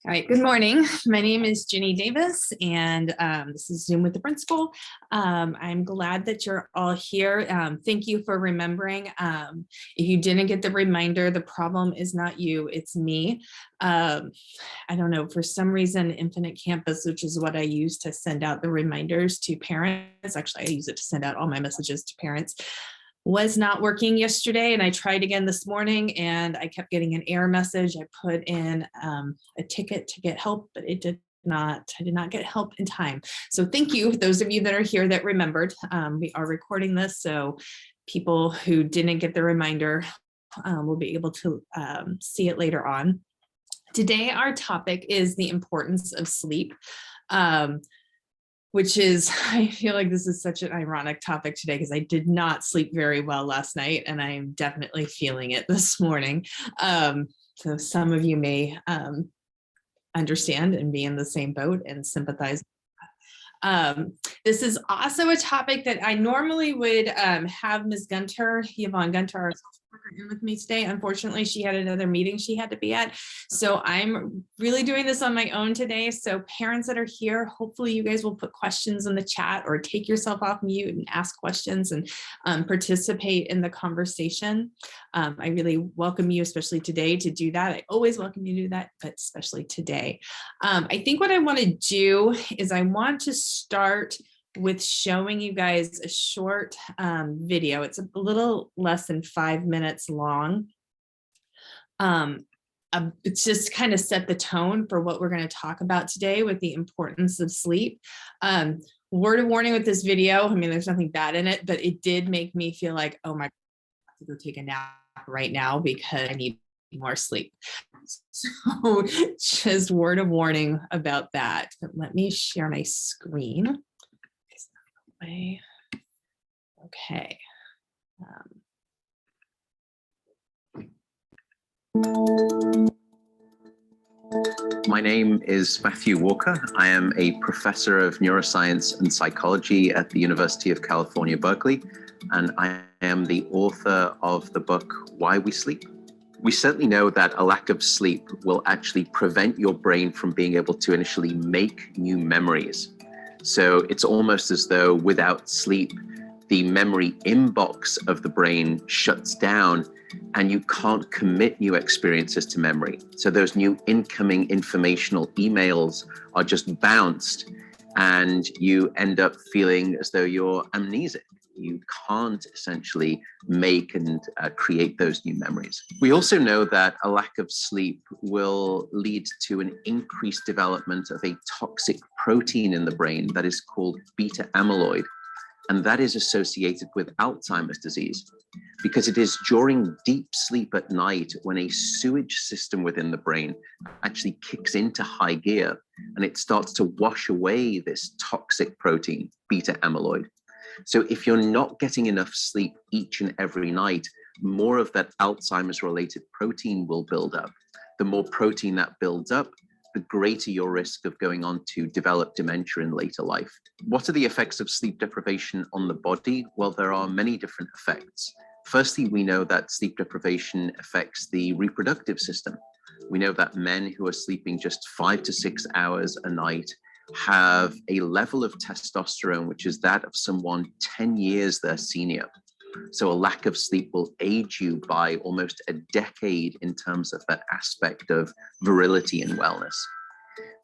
All right, good morning. My name is Ginny Davis, and this is Zoom with the Principal. I'm glad that you're all here. Thank you for remembering. If you didn't get the reminder, the problem is not you, it's me. I don't know, for some reason, Infinite Campus, which is what I use to send out the reminders to parents, actually I use it to send out all my messages to parents, was not working yesterday, and I tried again this morning and I kept getting an error message. I put in a ticket to get help, but I did not get help in time. So thank you, those of you that are here that remembered. We are recording this, so people who didn't get the reminder will be able to see it later on. Today, our topic is the importance of sleep. Which is, I feel like this is such an ironic topic today because I did not sleep very well last night and I'm definitely feeling it this morning. So some of you may understand and be in the same boat and sympathize. This is also a topic that I normally would have Ms. Gunter, Yvonne Gunter, our social worker, in with me today. Unfortunately, she had another meeting she had to be at. So I'm really doing this on my own today. So parents that are here, hopefully you guys will put questions in the chat or take yourself off mute and ask questions and participate in the conversation. I really welcome you, especially today, to do that. I always welcome you to do that, but especially today. I think what I want to do is I want to start with showing you guys a short video. It's a little less than 5 minutes long. It's just kind of set the tone for what we're going to talk about today with the importance of sleep. Word of warning with this video, I mean, there's nothing bad in it, but it did make me feel like, oh my God, I have to go take a nap right now because I need more sleep. So just word of warning about that. But let me share my screen. Okay. My name is Matthew Walker. I am a professor of neuroscience and psychology at the University of California, Berkeley, and I am the author of the book, Why We Sleep. We certainly know that a lack of sleep will actually prevent your brain from being able to initially make new memories. So it's almost as though without sleep, the memory inbox of the brain shuts down and you can't commit new experiences to memory. So those new incoming informational emails are just bounced and you end up feeling as though you're amnesic. You can't essentially make and create those new memories. We also know that a lack of sleep will lead to an increased development of a toxic protein in the brain that is called beta amyloid. And that is associated with Alzheimer's disease because it is during deep sleep at night when a sewage system within the brain actually kicks into high gear and it starts to wash away this toxic protein, beta amyloid. So if you're not getting enough sleep each and every night, more of that Alzheimer's related protein will build up. The more protein that builds up, the greater your risk of going on to develop dementia in later life. What are the effects of sleep deprivation on the body? Well, there are many different effects. Firstly, we know that sleep deprivation affects the reproductive system. We know that men who are sleeping just 5 to 6 hours a night have a level of testosterone, which is that of someone 10 years their senior. So a lack of sleep will age you by almost a decade in terms of that aspect of virility and wellness.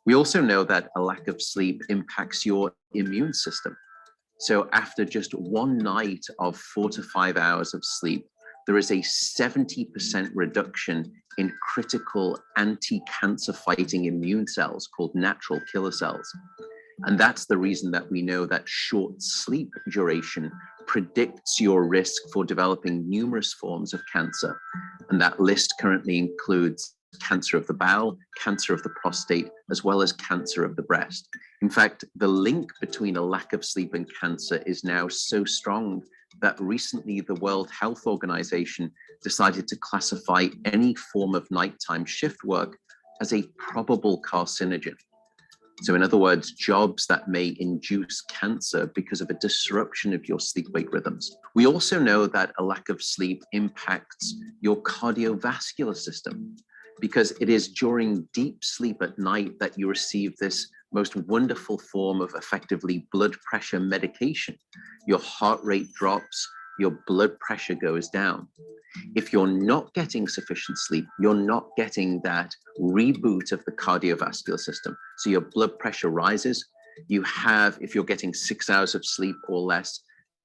We also know that a lack of sleep impacts your immune system. So after just one night of 4 to 5 hours of sleep, there is a 70% reduction in critical anti-cancer fighting immune cells called natural killer cells. And that's the reason that we know that short sleep duration predicts your risk for developing numerous forms of cancer. And that list currently includes cancer of the bowel, cancer of the prostate, as well as cancer of the breast. In fact, the link between a lack of sleep and cancer is now so strong that recently the World Health Organization decided to classify any form of nighttime shift work as a probable carcinogen. So in other words, jobs that may induce cancer because of a disruption of your sleep-wake rhythms. We also know that a lack of sleep impacts your cardiovascular system. because it is during deep sleep at night that you receive this most wonderful form of effectively blood pressure medication. Your heart rate drops, your blood pressure goes down. If you're not getting sufficient sleep, you're not getting that reboot of the cardiovascular system. So your blood pressure rises. You have, if you're getting 6 hours of sleep or less,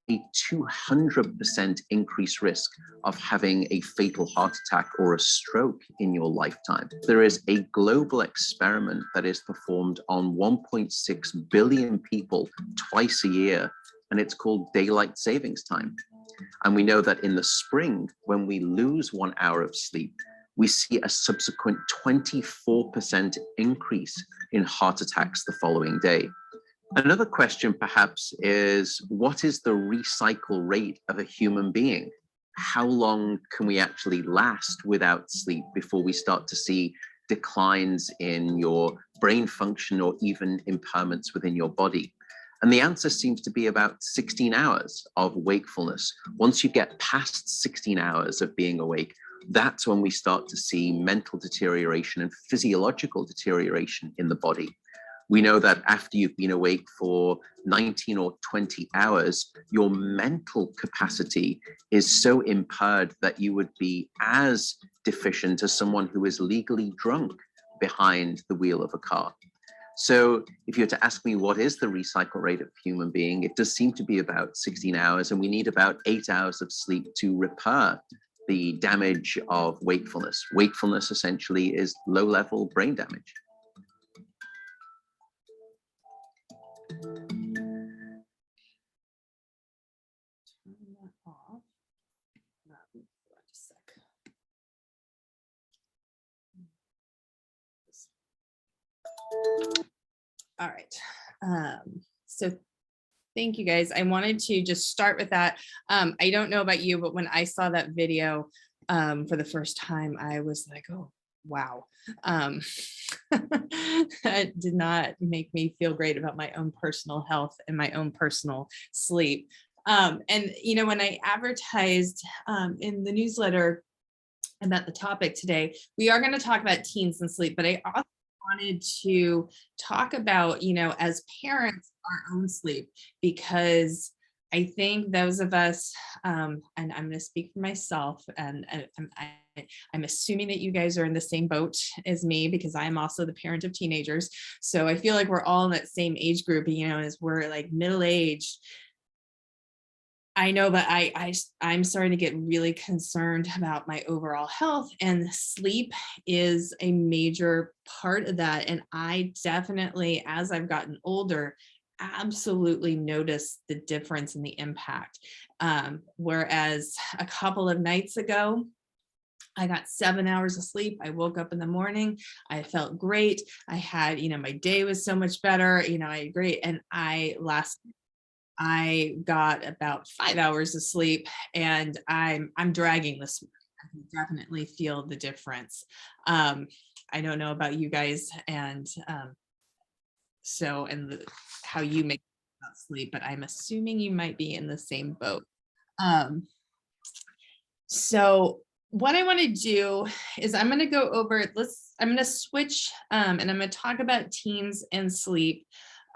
a 200% increased risk of having a fatal heart attack or a stroke in your lifetime. There is a global experiment that is performed on 1.6 billion people twice a year, and it's called daylight savings time. And we know that in the spring, when we lose 1 hour of sleep, we see a subsequent 24% increase in heart attacks the following day. Another question perhaps is, what is the recycle rate of a human being? How long can we actually last without sleep before we start to see declines in your brain function or even impairments within your body? And the answer seems to be about 16 hours of wakefulness. Once you get past 16 hours of being awake, that's when we start to see mental deterioration and physiological deterioration in the body. We know that after you've been awake for 19 or 20 hours, your mental capacity is so impaired that you would be as deficient as someone who is legally drunk behind the wheel of a car. So if you were to ask me what is the recycle rate of a human being, it does seem to be about 16 hours, and we need about 8 hours of sleep to repair the damage of wakefulness. Wakefulness essentially is low-level brain damage. All right. So thank you guys. I wanted to just start with that. I don't know about you, but when I saw that video for the first time, I was like, oh, wow. That did not make me feel great about my own personal health and my own personal sleep. And, you know, when I advertised in the newsletter about the topic today, we are going to talk about teens and sleep, but I also wanted to talk about, you know, as parents, our own sleep, because I think those of us, and I'm going to speak for myself, and I'm assuming that you guys are in the same boat as me, because I'm also the parent of teenagers. So I feel like we're all in that same age group, you know, as we're like middle-aged. I know, but I'm starting to get really concerned about my overall health, and sleep is a major part of that. And I definitely, as I've gotten older, absolutely noticed the difference in the impact. Whereas a couple of nights ago, I got 7 hours of sleep. I woke up in the morning. I felt great. I had, you know, my day was so much better. You know, I had great. And I got about 5 hours of sleep, and I'm dragging this. I can definitely feel the difference. I don't know about you guys, and how you make about sleep, but I'm assuming you might be in the same boat. So what I want to do is I'm going to go over, I'm going to switch, and I'm going to talk about teens and sleep.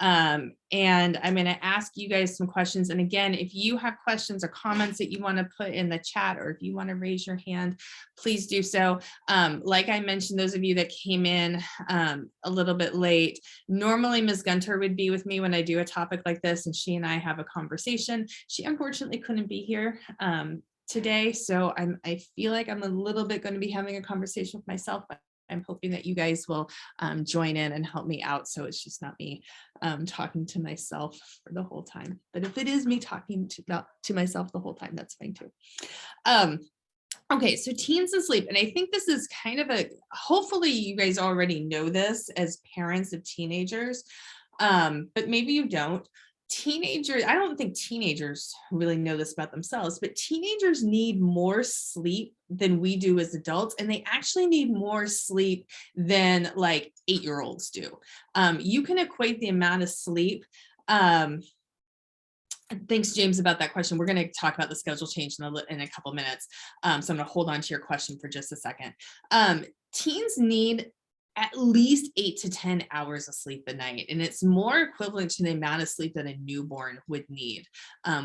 And I'm going to ask you guys some questions. And again, if you have questions or comments that you want to put in the chat, or if you want to raise your hand, please do so. Like I mentioned, those of you that came in a little bit late, normally Ms. Gunter would be with me when I do a topic like this, and she and I have a conversation. She unfortunately couldn't be here today. So I feel like I'm a little bit going to be having a conversation with myself, but I'm hoping that you guys will join in and help me out, so it's just not me talking to myself for the whole time. But if it is me talking to myself the whole time, that's fine too. Okay, so teens and sleep. And I think this is kind of hopefully you guys already know this as parents of teenagers, but maybe you don't. Teenagers, I don't think teenagers really know this about themselves, but teenagers need more sleep than we do as adults, and they actually need more sleep than like 8-year-olds do. You can equate the amount of sleep. Thanks, James, about that question. We're going to talk about the schedule change in a couple of minutes, so I'm going to hold on to your question for just a second. teens need at least 8 to 10 hours of sleep a night. And it's more equivalent to the amount of sleep that a newborn would need,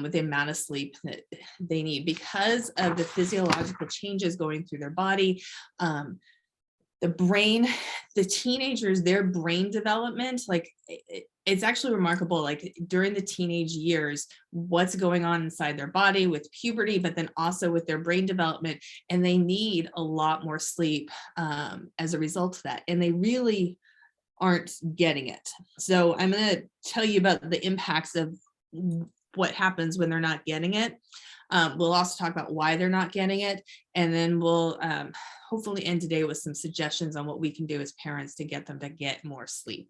with the amount of sleep that they need because of the physiological changes going through their body. The brain, the teenagers, their brain development, like it's actually remarkable, like during the teenage years, what's going on inside their body with puberty, but then also with their brain development. And they need a lot more sleep as a result of that. And they really aren't getting it. So I'm going to tell you about the impacts of what happens when they're not getting it. We'll also talk about why they're not getting it. And then we'll hopefully end today with some suggestions on what we can do as parents to get them to get more sleep.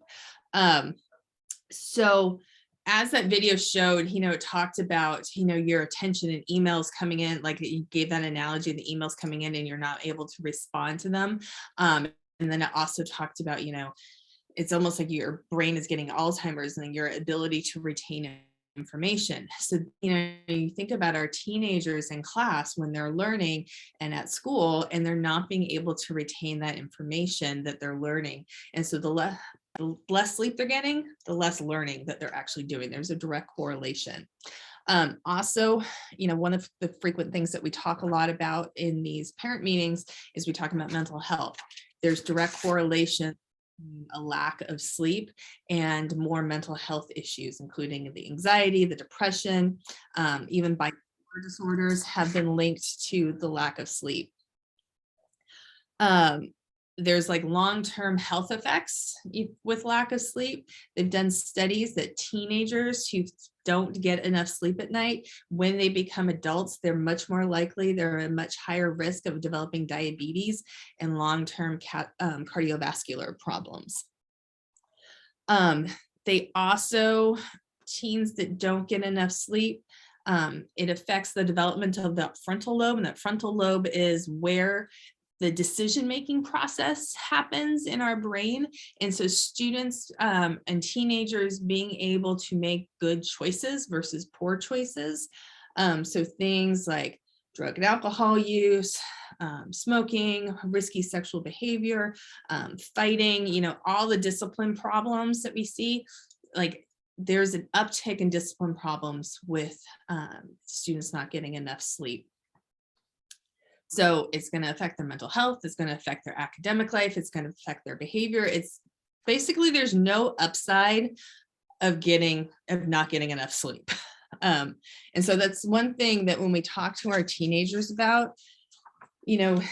So as that video showed, it talked about, your attention and emails coming in, like you gave that analogy, the emails coming in and you're not able to respond to them. And then it also talked about, it's almost like your brain is getting Alzheimer's and your ability to retain information. So, you think about our teenagers in class when they're learning and at school, and they're not being able to retain that information that they're learning. And so the less sleep they're getting, the less learning that they're actually doing. There's a direct correlation. Also, one of the frequent things that we talk a lot about in these parent meetings is we talk about mental health. There's direct correlation, a lack of sleep and more mental health issues, including the anxiety, the depression, even bipolar disorders have been linked to the lack of sleep. There's like long-term health effects with lack of sleep. They've done studies that teenagers who don't get enough sleep at night, when they become adults, they're much more likely, they're a much higher risk of developing diabetes and long-term cardiovascular problems. They also, teens that don't get enough sleep, it affects the development of the frontal lobe, and that frontal lobe is where the decision-making process happens in our brain. And so students and teenagers being able to make good choices versus poor choices. So things like drug and alcohol use, smoking, risky sexual behavior, fighting, all the discipline problems that we see, like there's an uptick in discipline problems with students not getting enough sleep. So it's going to affect their mental health. It's going to affect their academic life. It's going to affect their behavior. It's basically, there's no upside of not getting enough sleep. And so that's one thing that when we talk to our teenagers about, so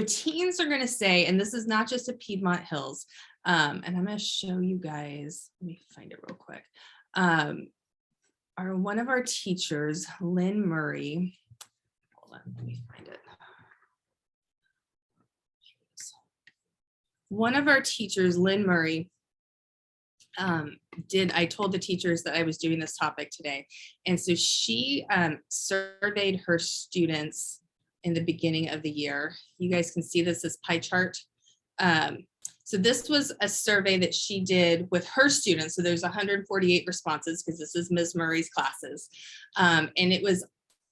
teens are going to say, and this is not just at Piedmont Hills, and I'm going to show you guys, let me find it real quick. One of our teachers, Lynn Murray, hold on, let me find it. One of our teachers, Lynn Murray, I told the teachers that I was doing this topic today. And so she surveyed her students in the beginning of the year. You guys can see this pie chart. So this was a survey that she did with her students. So there's 148 responses because this is Ms. Murray's classes. And it was,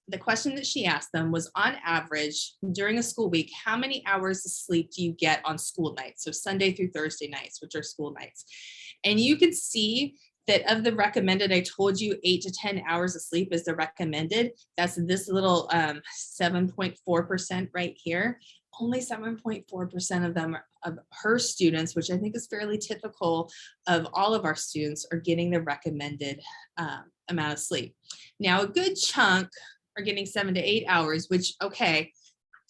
the question that she asked them was, on average, during a school week, how many hours of sleep do you get on school nights? So Sunday through Thursday nights, which are school nights. And you could see that of the recommended, I told you 8 to 10 hours of sleep is the recommended. That's this little 7.4% right here. Only 7.4% of them, of her students, which I think is fairly typical of all of our students, are getting the recommended amount of sleep. Now, a good chunk are getting 7 to 8 hours, which, okay,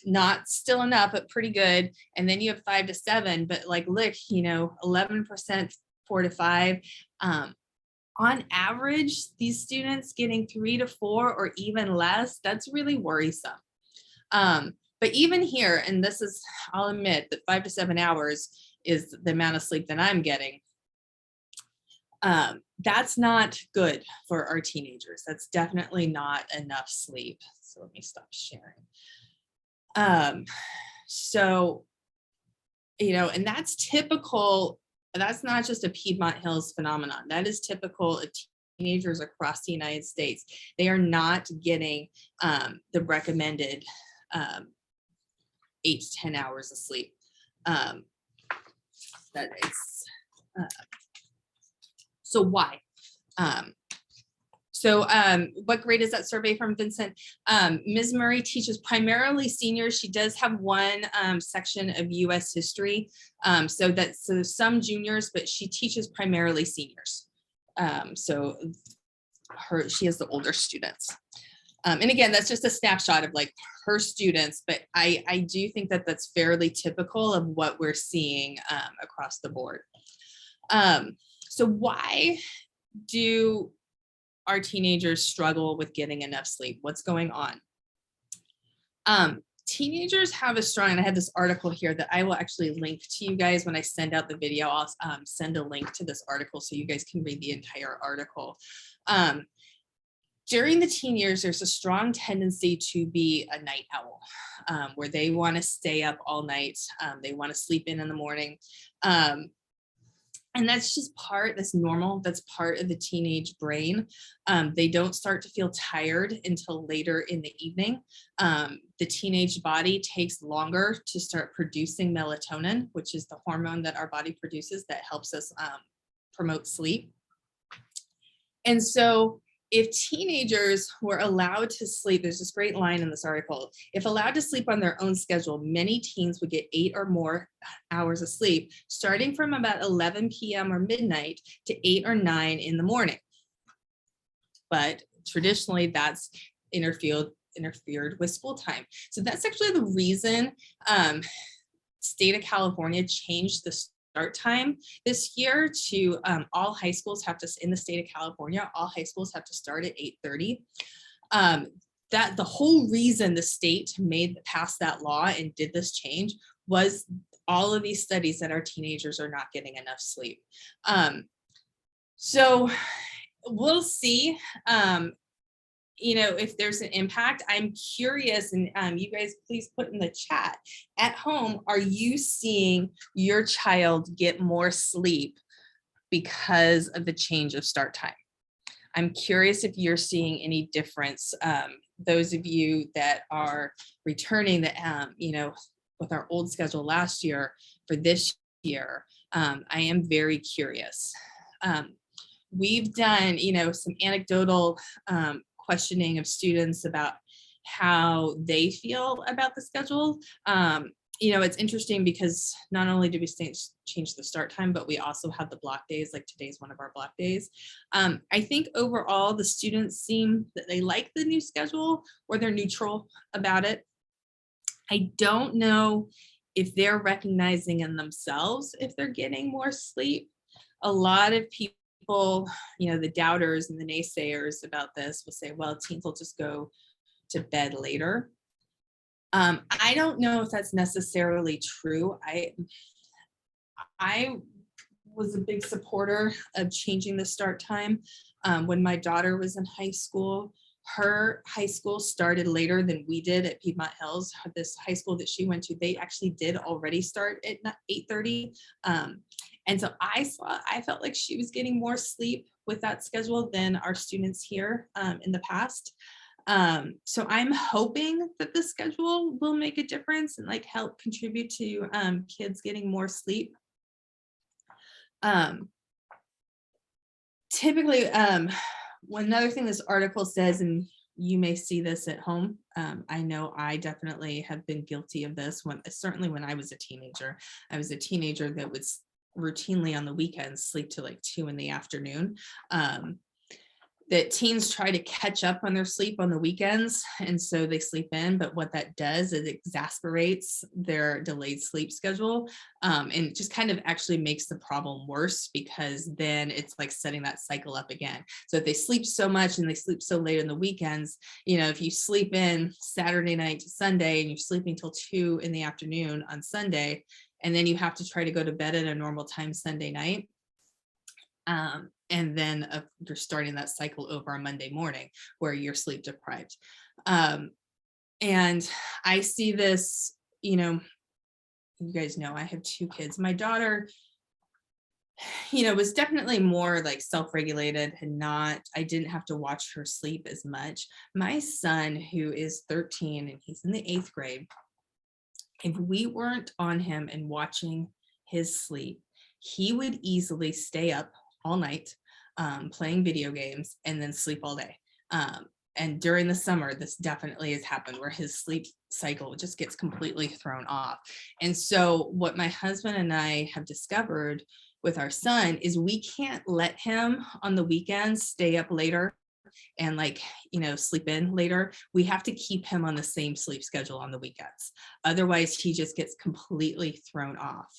not still enough, but pretty good. And then you have 5 to 7, but like, look, 11%, 4 to 5. On average, these students getting 3 to 4 or even less, that's really worrisome. But even here, and this is, I'll admit that 5 to 7 hours is the amount of sleep that I'm getting. That's not good for our teenagers. That's definitely not enough sleep. So let me stop sharing. So, and that's typical. That's not just a Piedmont Hills phenomenon. That is typical of teenagers across the United States, they are not getting the recommended 8 to 10 hours of sleep. That is, so why? What grade is that survey from, Vincent? Ms. Murray teaches primarily seniors. She does have one section of US history. So some juniors, but she teaches primarily seniors. She has the older students. And again, that's just a snapshot of like her students, but I do think that that's fairly typical of what we're seeing across the board. So why do our teenagers struggle with getting enough sleep? What's going on? Teenagers have a strong, and I have this article here that I will actually link to you guys when I send out the video. I'll send a link to this article so you guys can read the entire article. During the teen years, there's a strong tendency to be a night owl, where they want to stay up all night. They want to sleep in the morning. And that's just that's normal. That's part of the teenage brain. They don't start to feel tired until later in the evening. The teenage body takes longer to start producing melatonin, which is the hormone that our body produces that helps us promote sleep. And so if teenagers were allowed to sleep, there's this great line in this article, if allowed to sleep on their own schedule, many teens would get 8 or more hours of sleep, starting from about 11 p.m. or midnight to 8 or 9 in the morning. But traditionally, that's interfered with school time. So that's actually the reason state of California changed the start time this year to all high schools have to, in the state of California, all high schools have to start at 8:30. That the whole reason the state passed that law and did this change was all of these studies that our teenagers are not getting enough sleep. So we'll see. If there's an impact. I'm curious, and you guys please put in the chat, at home, are you seeing your child get more sleep because of the change of start time? I'm curious if you're seeing any difference. Those of you that are returning with our old schedule last year for this year, I am very curious. We've done, some anecdotal questioning of students about how they feel about the schedule. It's interesting because not only do we change the start time, but we also have the block days, like today's one of our block days. I think overall the students seem that they like the new schedule or they're neutral about it. I don't know if they're recognizing in themselves if they're getting more sleep. A lot of people, the doubters and the naysayers about this will say, well, teens will just go to bed later. I don't know if that's necessarily true. I was a big supporter of changing the start time. When my daughter was in high school, her high school started later than we did at Piedmont Hills. This high school that she went to, they actually did already start at 8:30. And so I felt like she was getting more sleep with that schedule than our students here in the past. So I'm hoping that the schedule will make a difference and help contribute to kids getting more sleep. Typically, another thing this article says, and you may see this at home, I know I definitely have been guilty of this certainly when I was a teenager. I was a teenager that would routinely on the weekends sleep till 2 in the afternoon. That teens try to catch up on their sleep on the weekends, and so they sleep in, but what that does is it exasperates their delayed sleep schedule, and it just kind of actually makes the problem worse, because then it's like setting that cycle up again. So if they sleep so much and they sleep so late on the weekends, if you sleep in Saturday night to Sunday and you're sleeping till 2 in the afternoon on Sunday, and then you have to try to go to bed at a normal time Sunday night, and then you're starting that cycle over on Monday morning where you're sleep deprived. And I see this, you guys know I have 2 kids. My daughter was definitely more like self-regulated and I didn't have to watch her sleep as much. My son, who is 13 and he's in the 8th grade, if we weren't on him and watching his sleep, he would easily stay up all night playing video games and then sleep all day. And during the summer, this definitely has happened where his sleep cycle just gets completely thrown off. And so what my husband and I have discovered with our son is we can't let him on the weekends stay up later and sleep in later. We have to keep him on the same sleep schedule on the weekends. Otherwise, he just gets completely thrown off.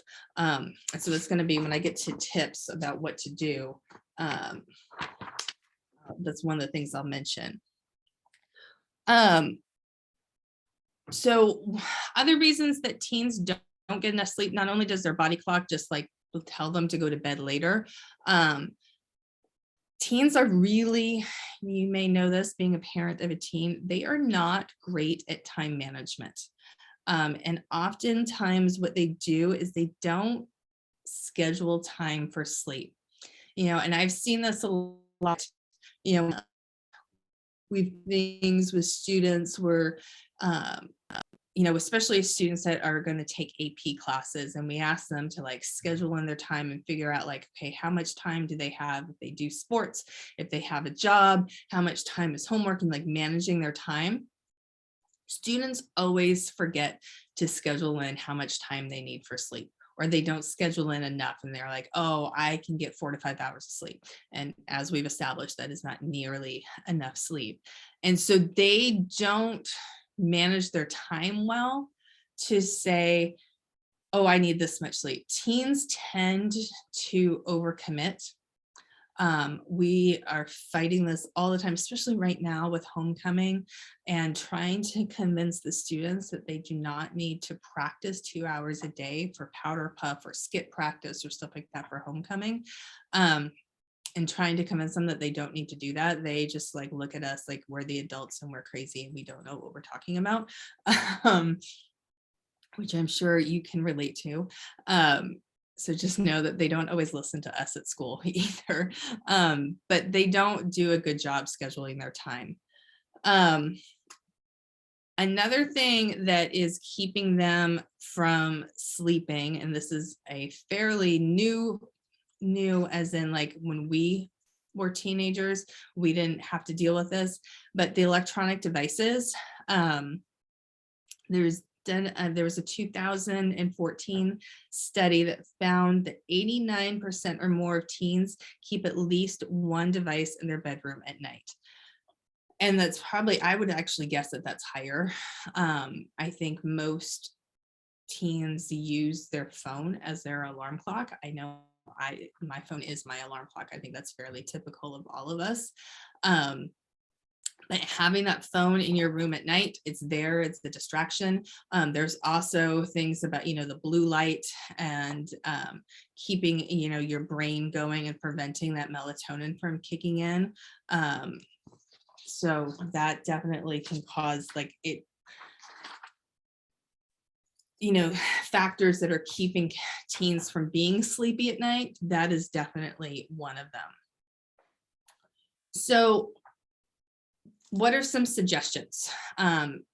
So it's going to be when I get to tips about what to do. That's one of the things I'll mention. So other reasons that teens don't get enough sleep, not only does their body clock just tell them to go to bed later, teens are really, you may know this being a parent of a teen, they are not great at time management. And oftentimes what they do is they don't schedule time for sleep. And I've seen this a lot, we've things with students where, especially students that are going to take AP classes, and we ask them to schedule in their time and figure out okay, how much time do they have if they do sports, if they have a job, how much time is homework, and managing their time. Students always forget to schedule in how much time they need for sleep, or they don't schedule in enough and they're like, oh, I can get 4 to 5 hours of sleep. And as we've established, that is not nearly enough sleep. And so they don't manage their time well to say, oh, I need this much sleep. Teens tend to overcommit. We are fighting this all the time, especially right now with homecoming, and trying to convince the students that they do not need to practice 2 hours a day for powder puff or skip practice or stuff like that for homecoming. And trying to convince them that they don't need to do that. They just look at us like we're the adults and we're crazy and we don't know what we're talking about, which I'm sure you can relate to. So just know that they don't always listen to us at school either, but they don't do a good job scheduling their time. Another thing that is keeping them from sleeping, and this is a fairly new as in when we were teenagers, we didn't have to deal with this, but the electronic devices, there was a 2014 study that found that 89% or more of teens keep at least one device in their bedroom at night. And that's probably, I would actually guess that that's higher. I think most teens use their phone as their alarm clock. I know my phone is my alarm clock. I think that's fairly typical of all of us. But having that phone in your room at night, it's there, it's the distraction. There's also things about, the blue light and keeping, your brain going and preventing that melatonin from kicking in. So that definitely can cause factors that are keeping teens from being sleepy at night. That is definitely one of them. So what are some suggestions on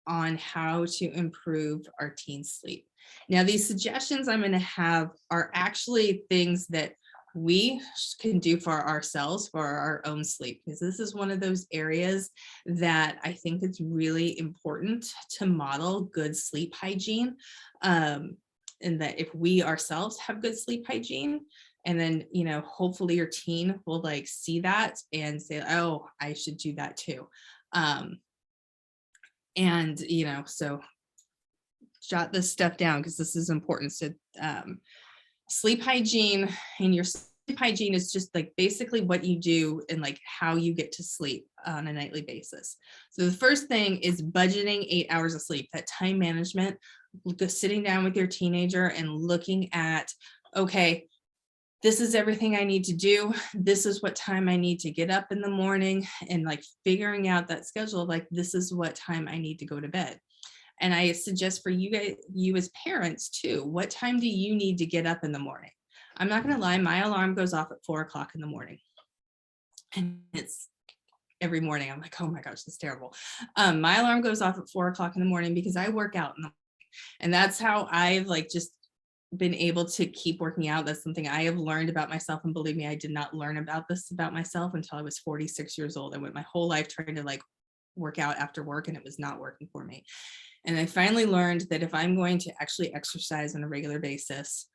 how to improve our teen sleep? Now, these suggestions I'm going to have are actually things that we can do for ourselves for our own sleep, because this is one of those areas that I think it's really important to model good sleep hygiene. And that if we ourselves have good sleep hygiene, and then, hopefully your teen will see that and say, oh, I should do that too. And, so jot this stuff down because this is important. So sleep hygiene, and your sleep hygiene is just basically what you do and how you get to sleep on a nightly basis. So the first thing is budgeting 8 hours of sleep, that time management, sitting down with your teenager and looking at, okay, this is everything I need to do. This is what time I need to get up in the morning, and figuring out that schedule, this is what time I need to go to bed. And I suggest for you guys, you as parents too, what time do you need to get up in the morning? I'm not going to lie, my alarm goes off at 4 o'clock in the morning. And it's every morning. I'm like, oh my gosh, that's terrible. My alarm goes off at 4 o'clock in the morning because I work out in the morning. And that's how I've like just been able to keep working out. That's something I have learned about myself. And believe me, I did not learn about this about myself until I was 46 years old. I went my whole life trying to like work out after work, and it was not working for me. And I finally learned that if I'm going to actually exercise on a regular basis,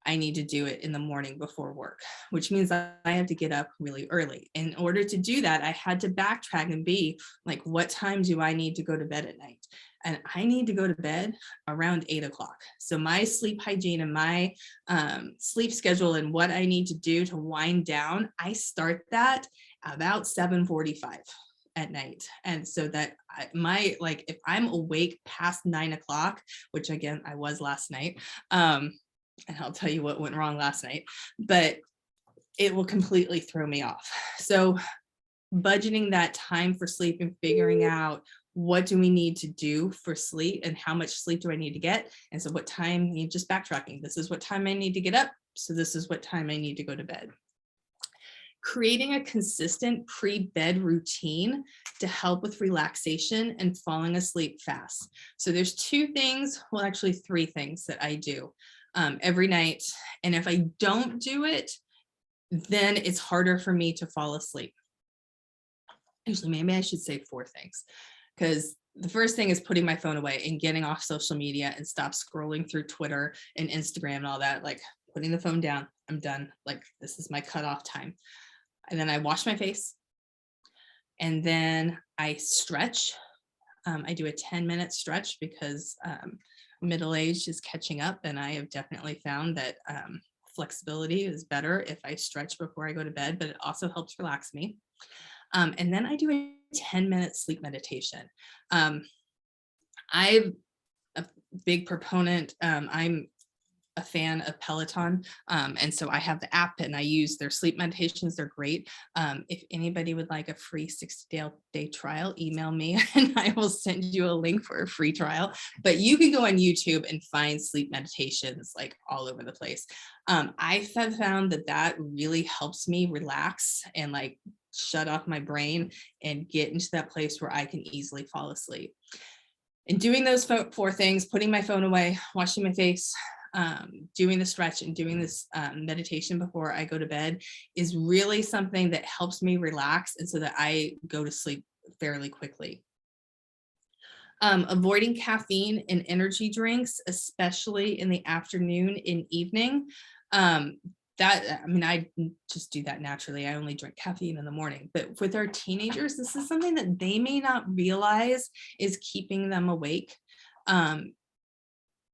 I need to do it in the morning before work, which means I have to get up really early. In order to do that, I had to backtrack and be like, what time do I need to go to bed at night? And I need to go to bed around 8 o'clock. So my sleep hygiene and my sleep schedule and what I need to do to wind down, I start that about 7:45 at night. And so that if I'm awake past 9 o'clock, which again, I was last night, and I'll tell you what went wrong last night, but it will completely throw me off. So budgeting that time for sleep and figuring out what do we need to do for sleep and how much sleep do I need to get? And so what time, just backtracking, this is what time I need to get up. So this is what time I need to go to bed. Creating a consistent pre-bed routine to help with relaxation and falling asleep fast. So there's two things, well, actually three things that I do every night. And if I don't do it, then it's harder for me to fall asleep. Actually, maybe I should say four things, because the first thing is putting my phone away and getting off social media and stop scrolling through Twitter and Instagram and all that, like putting the phone down. I'm done. Like, this is my cutoff time. And then I wash my face, and then I stretch. I do a 10-minute stretch because middle age is catching up, and I have definitely found that flexibility is better if I stretch before I go to bed, but it also helps relax me. And then I do a 10-minute sleep meditation. I'm a big proponent. I'm a fan of Peloton. And so I have the app and I use their sleep meditations. They're great. If anybody would like a free 60-day trial, email me and I will send you a link for a free trial. But you can go on YouTube and find sleep meditations like all over the place. I have found that really helps me relax and like shut off my brain and get into that place where I can easily fall asleep. And doing those four things, putting my phone away, washing my face, doing the stretch and doing this meditation before I go to bed is really something that helps me relax, and so that I go to sleep fairly quickly. Avoiding caffeine and energy drinks, especially in the afternoon and evening. I just do that naturally. I only drink caffeine in the morning, but with our teenagers, this is something that they may not realize is keeping them awake.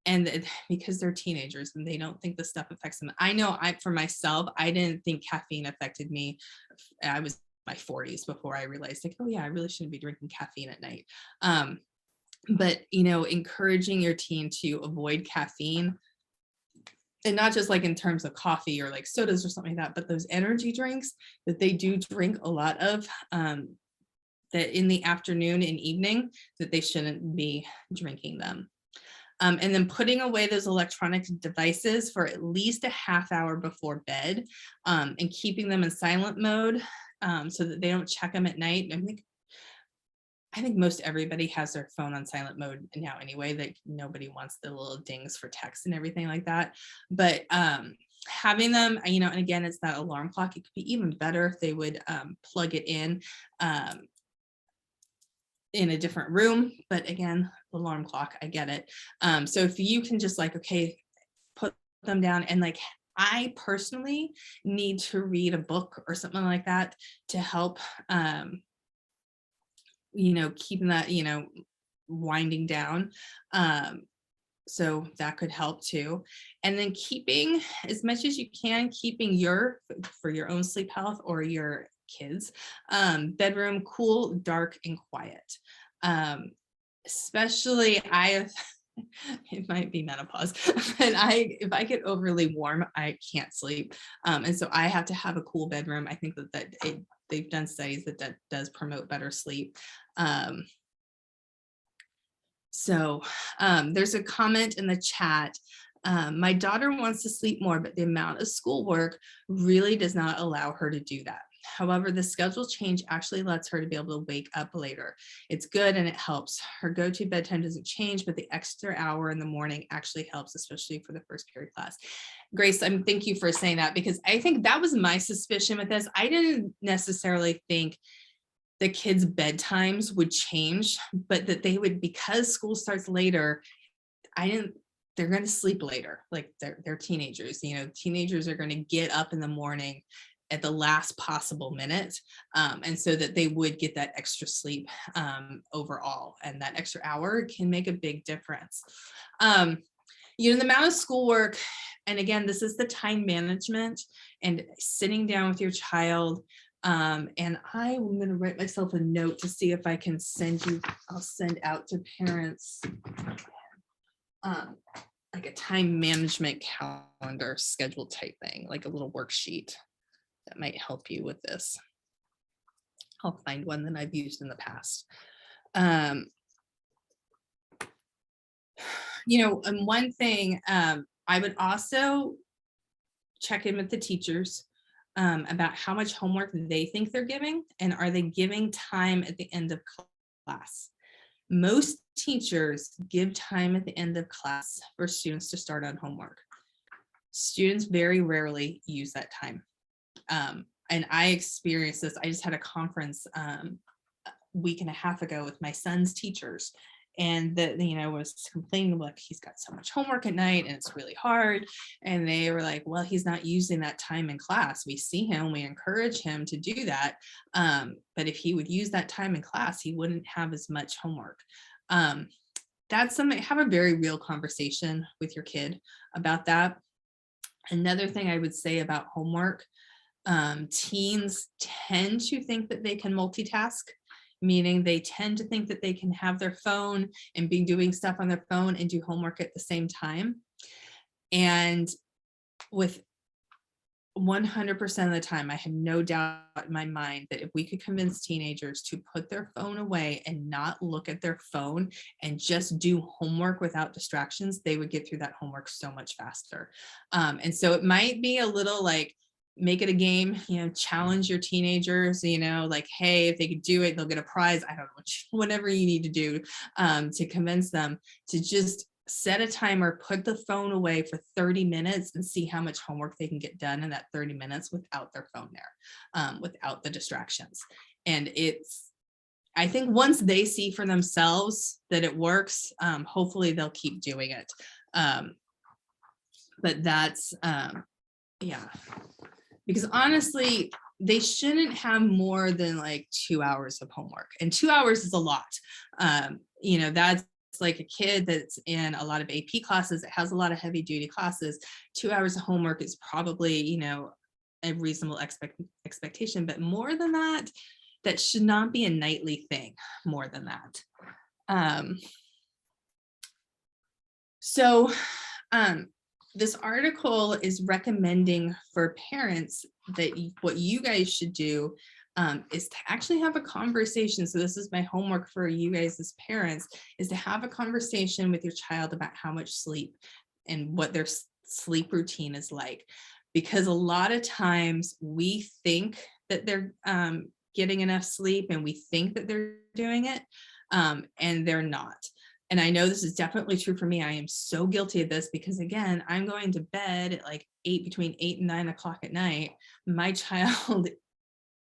And because they're teenagers and they don't think the stuff affects them. I know for myself, I didn't think caffeine affected me. I was in my 40s before I realized like, oh yeah, I really shouldn't be drinking caffeine at night. But encouraging your teen to avoid caffeine, and not just like in terms of coffee or like sodas or something like that, but those energy drinks that they do drink a lot of, that in the afternoon and evening, that they shouldn't be drinking them. And then putting away those electronic devices for at least a half hour before bed, and keeping them in silent mode so that they don't check them at night. I think most everybody has their phone on silent mode now anyway, that nobody wants the little dings for text and everything like that. But having them, and again, it's that alarm clock. It could be even better if they would plug it in a different room, but again, alarm clock, I get it. So if you can just like, okay, put them down, and like, I personally need to read a book or something like that to help, keeping that, winding down. So that could help too. And then keeping, as much as you can, keeping for your own sleep health or your kids, bedroom cool, dark, and quiet. Especially it might be menopause, but if I get overly warm, I can't sleep. And so I have to have a cool bedroom. I think they've done studies that does promote better sleep. So there's a comment in the chat My daughter wants to sleep more, but the amount of schoolwork really does not allow her to do that. However, the schedule change actually lets her to be able to wake up later. It's good and it helps. Her go-to bedtime doesn't change, but the extra hour in the morning actually helps, especially for the first period class. Grace, thank you for saying that, because I think that was my suspicion with this. I didn't necessarily think the kids' bedtimes would change, but that they would, because school starts later, they're going to sleep later. Like they're teenagers, teenagers are going to get up in the morning at the last possible minute. And so that they would get that extra sleep overall, and that extra hour can make a big difference. The amount of schoolwork, and again, this is the time management and sitting down with your child. And I'm going to write myself a note to see if I can I'll send out to parents like a time management calendar schedule type thing, like a little worksheet that might help you with this. I'll find one that I've used in the past. And one thing, I would also check in with the teachers about how much homework they think they're giving, and are they giving time at the end of class. Most teachers give time at the end of class for students to start on homework. Students very rarely use that time. And I experienced this. I just had a conference a week and a half ago with my son's teachers, and was complaining, like, he's got so much homework at night and it's really hard. And they were like, well, he's not using that time in class. We see him, we encourage him to do that. But if he would use that time in class, he wouldn't have as much homework. That's something, have a very real conversation with your kid about that. Another thing I would say about homework, teens tend to think that they can multitask, meaning they tend to think that they can have their phone and be doing stuff on their phone and do homework at the same time. And with 100% of the time, I have no doubt in my mind that if we could convince teenagers to put their phone away and not look at their phone and just do homework without distractions, they would get through that homework so much faster. And so it might be a little like, make it a game, challenge your teenagers, like, hey, if they could do it, they'll get a prize. I don't know, whatever you need to do to convince them to just set a timer, put the phone away for 30 minutes and see how much homework they can get done in that 30 minutes without their phone there, without the distractions. And I think once they see for themselves that it works, hopefully they'll keep doing it. But that's, yeah. Because honestly, they shouldn't have more than like 2 hours of homework, and 2 hours is a lot. That's like a kid that's in a lot of AP classes, it has a lot of heavy duty classes. 2 hours of homework is probably, a reasonable expectation, but more than that, that should not be a nightly thing, more than that. This article is recommending for parents that what you guys should do is to actually have a conversation. So this is my homework for you guys as parents, is to have a conversation with your child about how much sleep and what their sleep routine is like. Because a lot of times we think that they're getting enough sleep and we think that they're doing it, and they're not. And I know this is definitely true for me. I am so guilty of this because, again, I'm going to bed at like between 8 and 9 o'clock at night. My child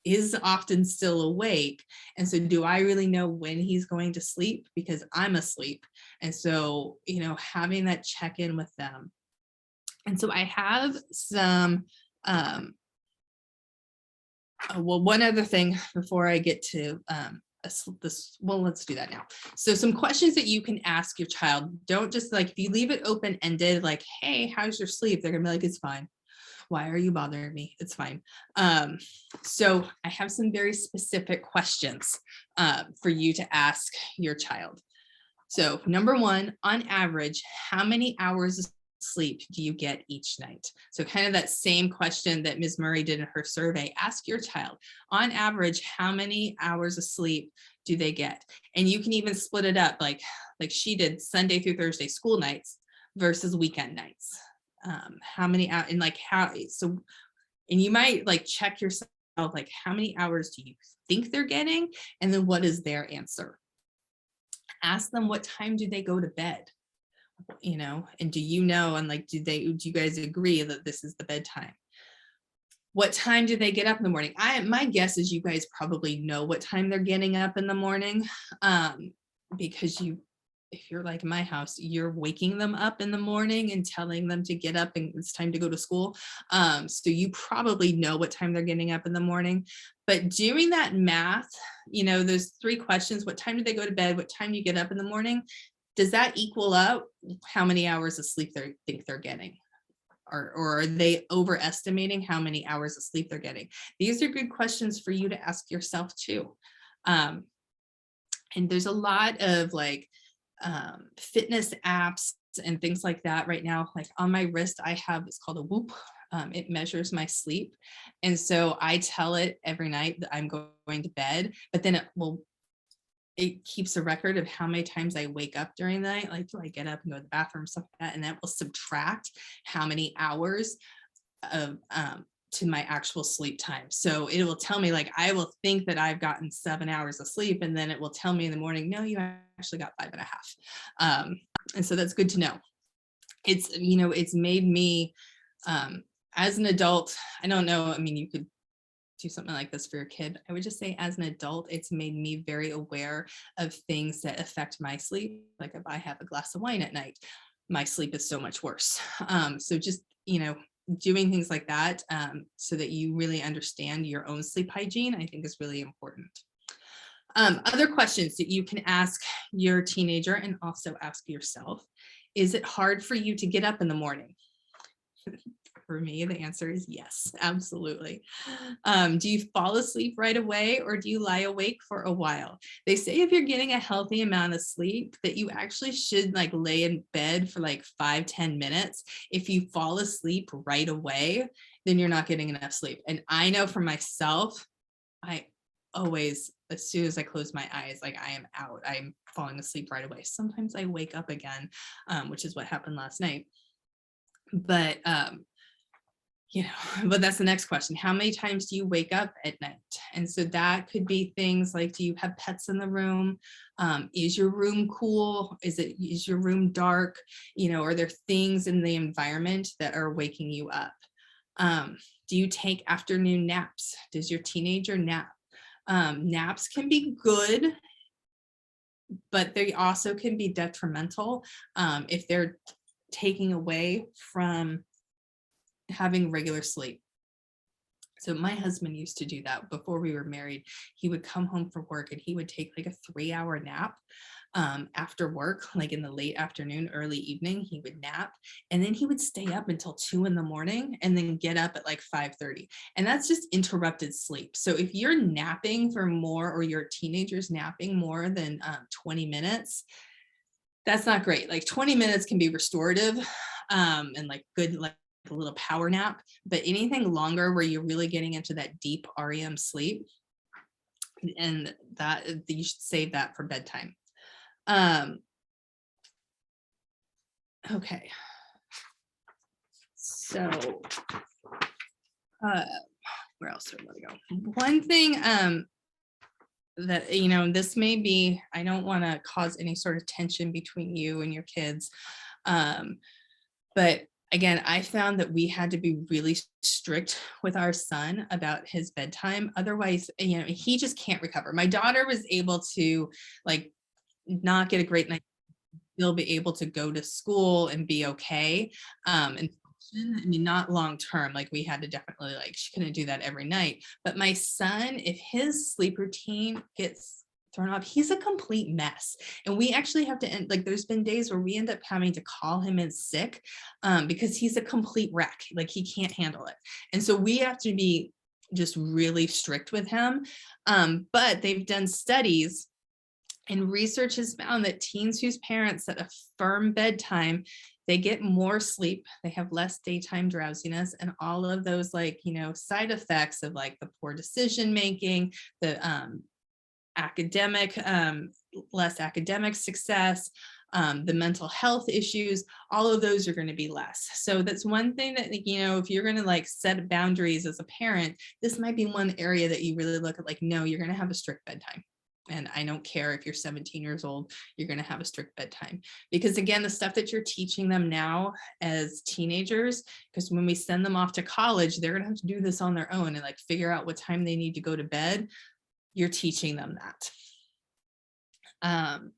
is often still awake. And so do I really know when he's going to sleep? Because I'm asleep. And so, having that check-in with them. And so I have some, one other thing before I get to let's do that now. So some questions that you can ask your child. Don't just like, if you leave it open-ended, like, hey, how's your sleep? They're gonna be like, it's fine. Why are you bothering me? It's fine. So I have some very specific questions for you to ask your child. So number one, on average, how many hours of sleep do you get each night? So kind of that same question that Ms. Murray did in her survey. Ask your child, on average, how many hours of sleep do they get? And you can even split it up like she did, Sunday through Thursday school nights versus weekend nights. How many out and like how so and you might like check yourself, like how many hours do you think they're getting? And then what is their answer? Ask them what time do they go to bed? And do you know, and like, do you guys agree that this is the bedtime? What time do they get up in the morning? My guess is you guys probably know what time they're getting up in the morning, because if you're like my house, you're waking them up in the morning and telling them to get up and it's time to go to school. So you probably know what time they're getting up in the morning. But doing that math, those 3 questions: what time do they go to bed? What time do you get up in the morning? Does that equal up how many hours of sleep they think they're getting? Or are they overestimating how many hours of sleep they're getting? These are good questions for you to ask yourself too. And there's a lot of like fitness apps and things like that right now. Like on my wrist, I have, it's called a Whoop. It measures my sleep. And so I tell it every night that I'm going to bed, but then it keeps a record of how many times I wake up during the night. Like, do I get up and go to the bathroom, stuff like that? And that will subtract how many hours of to my actual sleep time. So it will tell me, like, I will think that I've gotten 7 hours of sleep, and then it will tell me in the morning, no, you actually got 5.5. And so that's good to know. It's made me, as an adult, I don't know, I mean, you could do something like this for your kid. I would just say as an adult, it's made me very aware of things that affect my sleep. Like if I have a glass of wine at night, my sleep is so much worse. So just, doing things like that, so that you really understand your own sleep hygiene, I think is really important. Other questions that you can ask your teenager and also ask yourself: is it hard for you to get up in the morning? For me, the answer is yes, absolutely. Do you fall asleep right away, or do you lie awake for a while? They say if you're getting a healthy amount of sleep, that you actually should like lay in bed for like 5-10 minutes. If you fall asleep right away, then you're not getting enough sleep. And I know for myself, I always, as soon as I close my eyes, like I am out, I'm falling asleep right away. Sometimes I wake up again, which is what happened last night. But but that's the next question. How many times do you wake up at night? And so that could be things like, do you have pets in the room? Is your room cool? Is your room dark? Are there things in the environment that are waking you up? Do you take afternoon naps? Does your teenager nap? Naps can be good, but they also can be detrimental if they're taking away from having regular sleep. So my husband used to do that before we were married. He would come home from work and he would take like a 3-hour nap after work, like in the late afternoon, early evening. He would nap, and then he would stay up until 2 a.m. and then get up at like 5:30. And that's just interrupted sleep. So if you're napping for more, or your teenager's napping more than 20 minutes, that's not great. Like 20 minutes can be restorative and like good, like a little power nap, but anything longer where you're really getting into that deep REM sleep, and that you should save that for bedtime. Okay. So where else do I want to go? One thing that, this may be, I don't want to cause any sort of tension between you and your kids. But again, I found that we had to be really strict with our son about his bedtime. Otherwise, he just can't recover. My daughter was able to like not get a great night, still be able to go to school and be okay. And I mean, not long term, like we had to definitely, like, she couldn't do that every night. But my son, if his sleep routine gets thrown off, he's a complete mess. And we actually have to end, like, there's been days where we end up having to call him in sick because he's a complete wreck. Like, he can't handle it. And so we have to be just really strict with him. But they've done studies, and research has found that teens whose parents set a firm bedtime, they get more sleep, they have less daytime drowsiness, and all of those, like, side effects of like the poor decision making, the academic, less academic success, the mental health issues, all of those are going to be less. So that's one thing that, if you're going to like set boundaries as a parent, this might be one area that you really look at, like, no, you're going to have a strict bedtime. And I don't care if you're 17 years old, you're going to have a strict bedtime. Because again, the stuff that you're teaching them now as teenagers, because when we send them off to college, they're going to have to do this on their own and like figure out what time they need to go to bed. You're teaching them that. And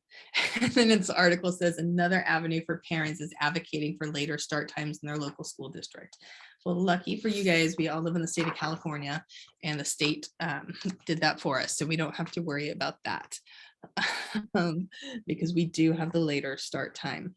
then this article says another avenue for parents is advocating for later start times in their local school district. Well, lucky for you guys, we all live in the state of California, and the state did that for us, so we don't have to worry about that because we do have the later start time.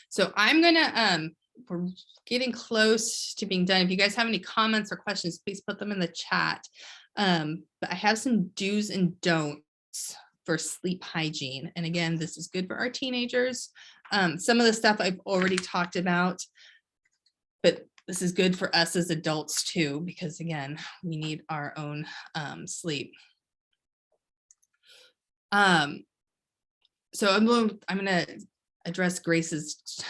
So I'm gonna, we're getting close to being done. If you guys have any comments or questions, please put them in the chat. But I have some do's and don'ts for sleep hygiene. And again, this is good for our teenagers. Some of the stuff I've already talked about, but this is good for us as adults too, because again, we need our own sleep. So I'm gonna address Grace's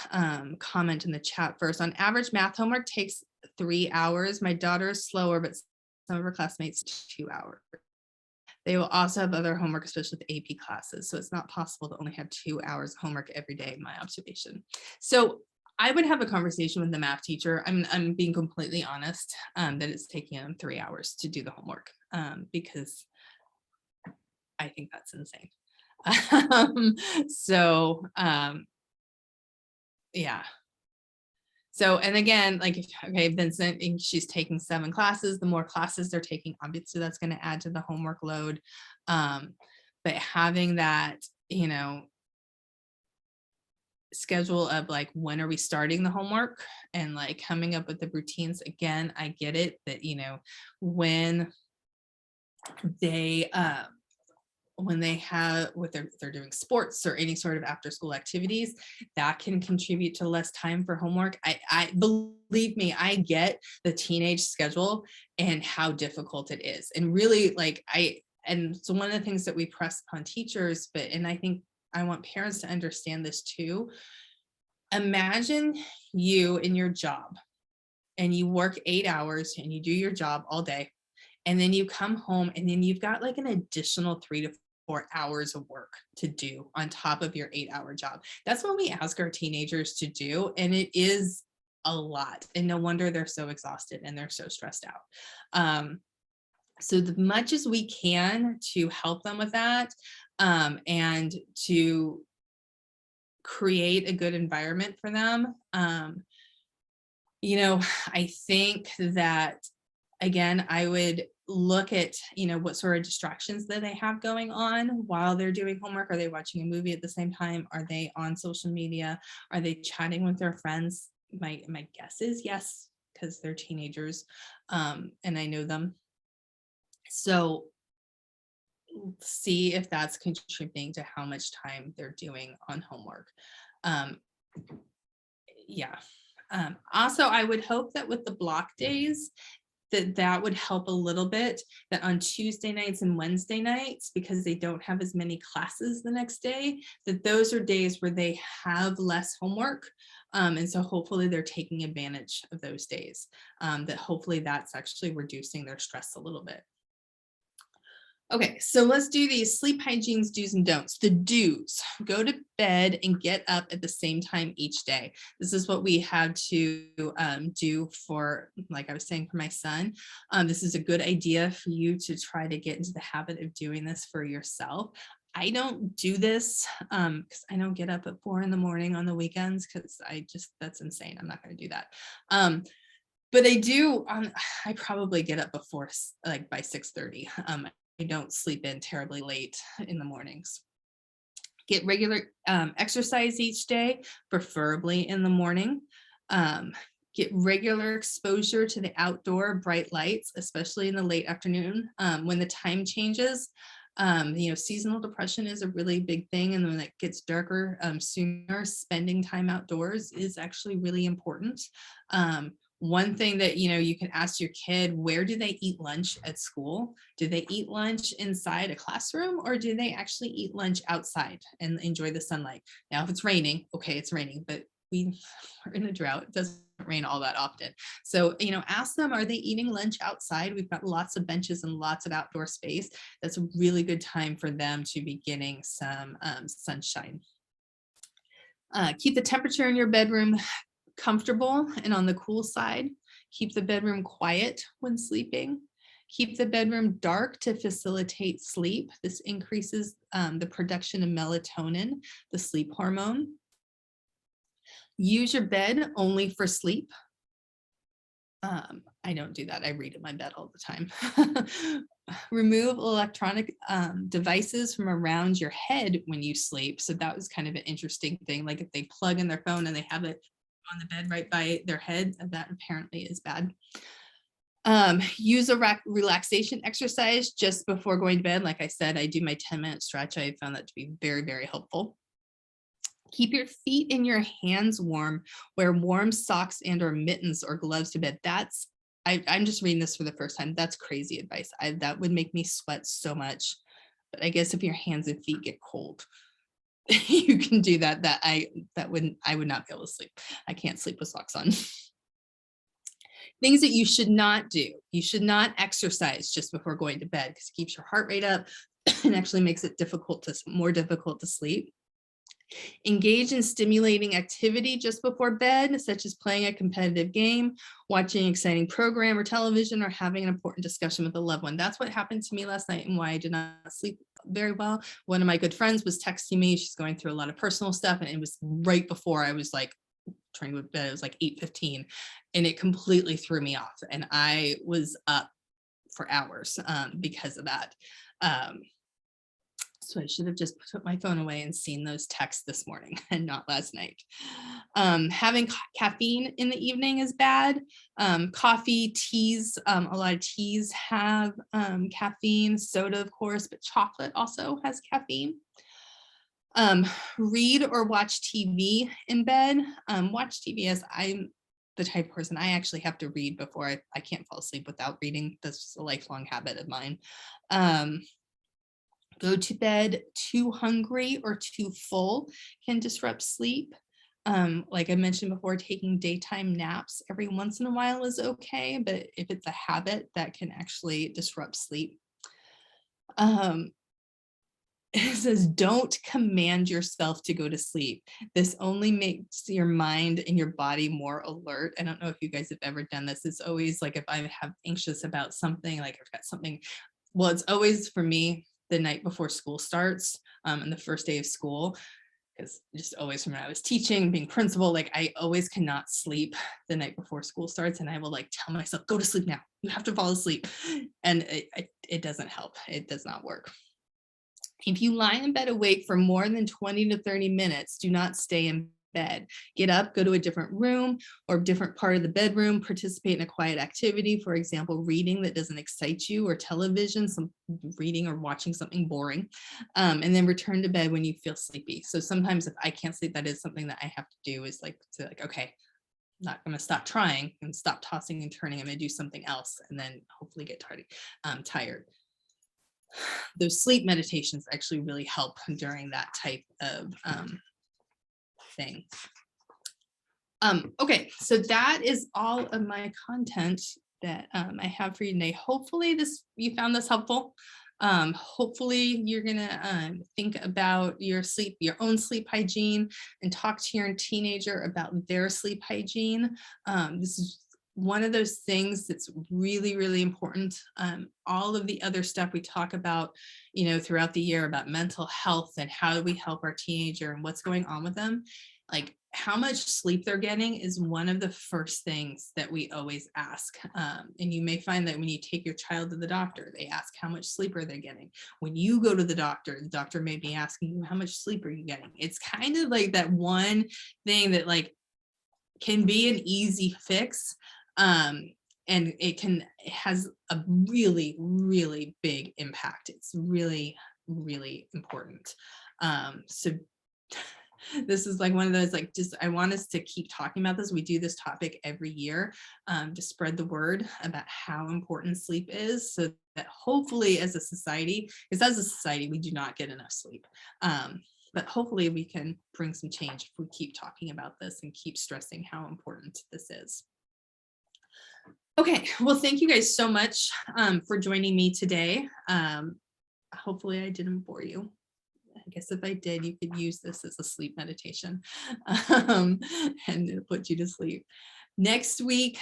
comment in the chat first. On average, math homework takes 3 hours. My daughter is slower, but some of her classmates 2 hours. They will also have other homework, especially with AP classes. So it's not possible to only have 2 hours of homework every day, in my observation. So I would have a conversation with the math teacher. I'm being completely honest that it's taking them 3 hours to do the homework because I think that's insane. Yeah. So, and again, like, okay, Vincent, she's taking 7 classes. The more classes they're taking, obviously that's going to add to the homework load. But having that, schedule of like, when are we starting the homework and like coming up with the routines. Again, I get it that, when they're doing sports or any sort of after school activities, that can contribute to less time for homework. I believe me, I get the teenage schedule and how difficult it is. And really and so one of the things that we press upon teachers, and I think I want parents to understand this too. Imagine you in your job and you work 8 hours and you do your job all day. And then you come home and then you've got like an additional 3 to 4 hours of work to do on top of your 8-hour job. That's what we ask our teenagers to do. And it is a lot. And no wonder they're so exhausted and they're so stressed out. So as much as we can to help them with that and to create a good environment for them. I think that, again, I would look at, what sort of distractions that they have going on while they're doing homework. Are they watching a movie at the same time? Are they on social media? Are they chatting with their friends? My guess is yes, because they're teenagers and I know them. So see if that's contributing to how much time they're doing on homework. Also, I would hope that with the block days, that would help a little bit, that on Tuesday nights and Wednesday nights, because they don't have as many classes the next day, that those are days where they have less homework. And so hopefully they're taking advantage of those days, that hopefully that's actually reducing their stress a little bit. Okay, so let's do these sleep hygiene's do's and don'ts. The do's: go to bed and get up at the same time each day. This is what we had to do for, like I was saying, for my son. This is a good idea for you to try to get into the habit of doing this for yourself. I don't do this because I don't get up at 4 a.m. on the weekends, because that's insane. I'm not going to do that. But I do, I probably get up before, like by 6:30. I don't sleep in terribly late in the mornings. Get regular exercise each day, preferably in the morning. Get regular exposure to the outdoor bright lights, especially in the late afternoon when the time changes. Seasonal depression is a really big thing. And when it gets darker sooner, spending time outdoors is actually really important. One thing that, you can ask your kid, where do they eat lunch at school? Do they eat lunch inside a classroom, or do they actually eat lunch outside and enjoy the sunlight? Now, if it's raining, okay, it's raining, but we're in a drought. It doesn't rain all that often. So, ask them, are they eating lunch outside? We've got lots of benches and lots of outdoor space. That's a really good time for them to be getting some sunshine. Keep the temperature in your bedroom comfortable and on the cool side. Keep the bedroom quiet when sleeping. Keep the bedroom dark to facilitate sleep. This increases the production of melatonin, the sleep hormone. Use your bed only for sleep. I don't do that. I read in my bed all the time. Remove electronic devices from around your head when you sleep. So that was kind of an interesting thing. Like if they plug in their phone and they have it on the bed right by their head, that apparently is bad. Use a relaxation exercise just before going to bed. Like I said, I do my 10-minute stretch. I found that to be very, very helpful. Keep your feet and your hands warm. Wear warm socks and or mittens or gloves to bed. I'm just reading this for the first time. That's crazy advice. That would make me sweat so much. But I guess if your hands and feet get cold, you can do that. I would not be able to sleep. I can't sleep with socks on. Things that you should not do. You should not exercise just before going to bed because it keeps your heart rate up and actually makes it more difficult to sleep. Engage in stimulating activity just before bed, such as playing a competitive game, watching an exciting program or television, or having an important discussion with a loved one. That's what happened to me last night and why I did not sleep very well. One of my good friends was texting me. She's going through a lot of personal stuff, and it was right before I was like trying to go to bed. It was like 8:15, and it completely threw me off. And I was up for hours because of that. So I should have just put my phone away and seen those texts this morning and not last night. Having caffeine in the evening is bad. Coffee, teas, a lot of teas have caffeine, soda, of course, but chocolate also has caffeine. Read or watch TV in bed. Watch TV as I'm the type of person, I actually have to read before I can't fall asleep without reading. That's just a lifelong habit of mine. Go to bed too hungry or too full can disrupt sleep. Like I mentioned before, taking daytime naps every once in a while is okay, but if it's a habit, that can actually disrupt sleep. It says, don't command yourself to go to sleep. This only makes your mind and your body more alert. I don't know if you guys have ever done this. It's always like if I have anxious about something, like I've got something, well, it's always for me the night before school starts and the first day of school, because just always from when I was teaching, being principal, like I always cannot sleep the night before school starts, and I will like tell myself, go to sleep now, you have to fall asleep, and it doesn't help. It does not work. If you lie in bed awake for more than 20 to 30 minutes, do not stay in bed. Get up, go to a different room or different part of the bedroom, participate in a quiet activity, for example, reading that doesn't excite you, or television, some reading or watching something boring, and then return to bed when you feel sleepy. So sometimes if I can't sleep, that is something that I have to do, is like, okay, I'm not going to stop trying and stop tossing and turning. I'm going to do something else and then hopefully get tired. Those sleep meditations actually really help during that type of thing. Okay, so that is all of my content that I have for you today. Hopefully you found this helpful. Hopefully you're gonna think about your own sleep hygiene, and talk to your teenager about their sleep hygiene. This is one of those things that's really, really important. All of the other stuff we talk about, throughout the year about mental health and how do we help our teenager and what's going on with them, like how much sleep they're getting is one of the first things that we always ask. And you may find that when you take your child to the doctor, they ask how much sleep are they getting. When you go to the doctor may be asking you, how much sleep are you getting? It's kind of like that one thing that like can be an easy fix. And it has a really, really big impact. It's really, really important. So This is like one of those, like, just, I want us to keep talking about this. We do this topic every year to spread the word about how important sleep is, so that hopefully as a society, because as a society, we do not get enough sleep. But hopefully we can bring some change if we keep talking about this and keep stressing how important this is. Okay, well, thank you guys so much for joining me today. Hopefully I didn't bore you. I guess if I did, you could use this as a sleep meditation and it'll put you to sleep. Next week,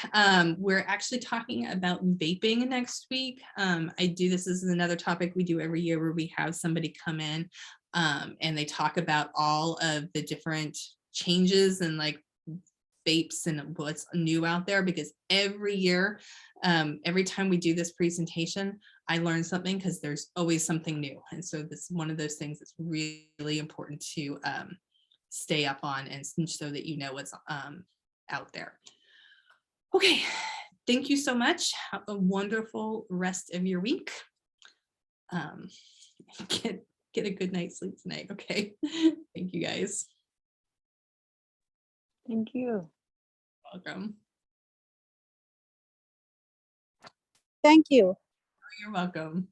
we're actually talking about vaping next week. This is another topic we do every year where we have somebody come in and they talk about all of the different changes and like vapes and what's new out there, because every year, every time we do this presentation, I learn something because there's always something new. And so this is one of those things that's really important to stay up on, and so that you know what's out there. Okay, thank you so much. Have a wonderful rest of your week. Get a good night's sleep tonight. Okay, thank you guys. Thank you. Welcome. Thank you. You're welcome.